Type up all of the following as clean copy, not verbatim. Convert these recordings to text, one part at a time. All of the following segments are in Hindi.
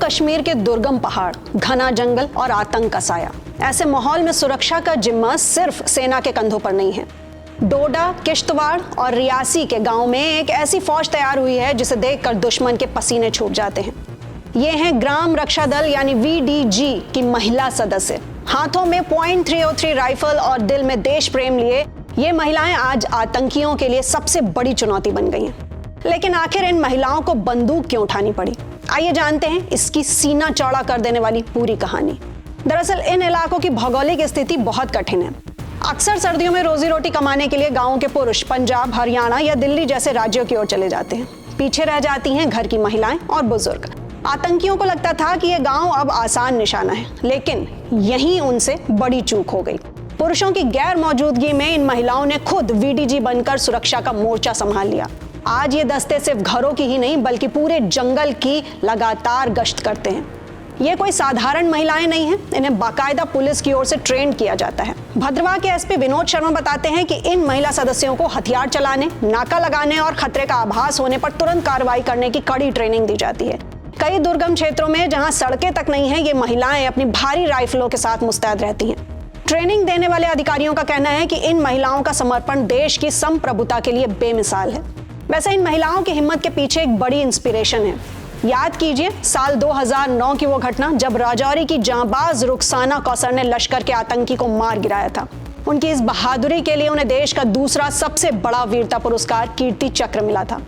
कश्मीर के दुर्गम पहाड़, घना जंगल और आतंक का साया। ऐसे माहौल में सुरक्षा का जिम्मा सिर्फ सेना के कंधों पर नहीं है। डोडा, किश्तवाड़ और रियासी के गांव में एक ऐसी फौज तैयार हुई है जिसे देखकर दुश्मन के पसीने छूट जाते हैं। ये हैं ग्राम रक्षा दल यानी VDG की महिला सदस्य। हाथों में .303 राइफल और दिल में देश प्रेम लिए ये महिलाएं आज आतंकियों के लिए सबसे बड़ी चुनौती बन गई हैं। लेकिन आखिर इन महिलाओं को बंदूक क्यों उठानी पड़ी? आइए जानते हैं इसकी सीना चौड़ा कर देने वाली पूरी कहानी। दरअसल इन इलाकों की भौगोलिक स्थिति बहुत कठिन है। अक्सर सर्दियों में रोजी रोटी कमाने के लिए गांवों के पुरुष पंजाब, हरियाणा या दिल्ली जैसे राज्यों की ओर चले जाते हैं। पीछे रह जाती हैं घर की महिलाएं और बुजुर्ग। आतंकियों को लगता था कि यह गांव अब आसान निशाना है, लेकिन यहीं उनसे बड़ी चूक हो गई। पुरुषों की गैर मौजूदगी में इन महिलाओं ने खुद VDG बनकर सुरक्षा का मोर्चा संभाल लिया। आज ये दस्ते सिर्फ घरों की ही नहीं बल्कि पूरे जंगल की लगातार गश्त करते हैं। ये कोई साधारण महिलाएं नहीं हैं, इन्हें बाकायदा पुलिस की ओर से ट्रेन किया जाता है। भद्रवाह के SP विनोद शर्मा बताते हैं कि इन महिला सदस्यों को हथियार चलाने, नाका लगाने और खतरे का आभास होने पर तुरंत कार्रवाई करने की कड़ी ट्रेनिंग दी जाती है। कई दुर्गम क्षेत्रों में जहां सड़कें तक नहीं है, ये महिलाएं अपनी भारी राइफलों के साथ मुस्तैद रहती हैं। ट्रेनिंग देने वाले अधिकारियों का कहना है कि इन महिलाओं का समर्पण देश की संप्रभुता के लिए बेमिसाल है। वैसे इन महिलाओं की हिम्मत के पीछे एक बड़ी इंस्पिरेशन है। याद कीजिए साल 2009 की वो घटना जब राजौरी की जांबाज रुखसाना कौसर ने लश्कर के आतंकी को मार गिराया था। उनकी इस बहादुरी के लिए उन्हें देश का दूसरा सबसे बड़ा वीरता पुरस्कार कीर्ति चक्र मिला था।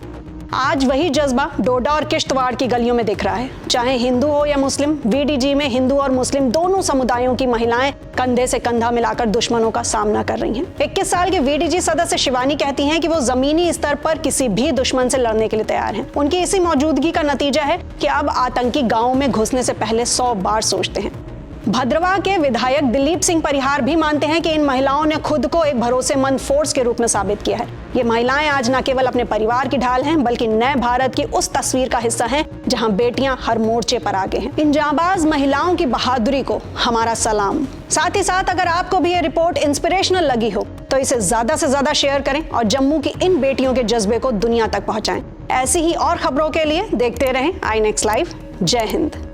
आज वही जज्बा डोडा और किश्तवाड़ की गलियों में दिख रहा है। चाहे हिंदू हो या मुस्लिम, VDG में हिंदू और मुस्लिम दोनों समुदायों की महिलाएं कंधे से कंधा मिलाकर दुश्मनों का सामना कर रही हैं। 21 साल की VDG सदस्य शिवानी कहती हैं कि वो जमीनी स्तर पर किसी भी दुश्मन से लड़ने के लिए तैयार हैं। उनकी इसी मौजूदगी का नतीजा है कि अब आतंकी गाँव में घुसने से पहले 100 बार सोचते हैं। भद्रवाह के विधायक दिलीप सिंह परिहार भी मानते हैं कि इन महिलाओं ने खुद को एक भरोसेमंद फोर्स के रूप में साबित किया है। ये महिलाएं आज न केवल अपने परिवार की ढाल हैं बल्कि नए भारत की उस तस्वीर का हिस्सा हैं जहां बेटियां हर मोर्चे पर आगे हैं। इन जांबाज महिलाओं की बहादुरी को हमारा सलाम। साथ ही साथ अगर आपको भी ये रिपोर्ट इंस्पिरेशनल लगी हो तो इसे ज्यादा से ज्यादा शेयर करें और जम्मू की इन बेटियों के जज्बे को दुनिया तक पहुंचाएं। ऐसी ही और खबरों के लिए देखते रहें iNext Live। जय हिंद।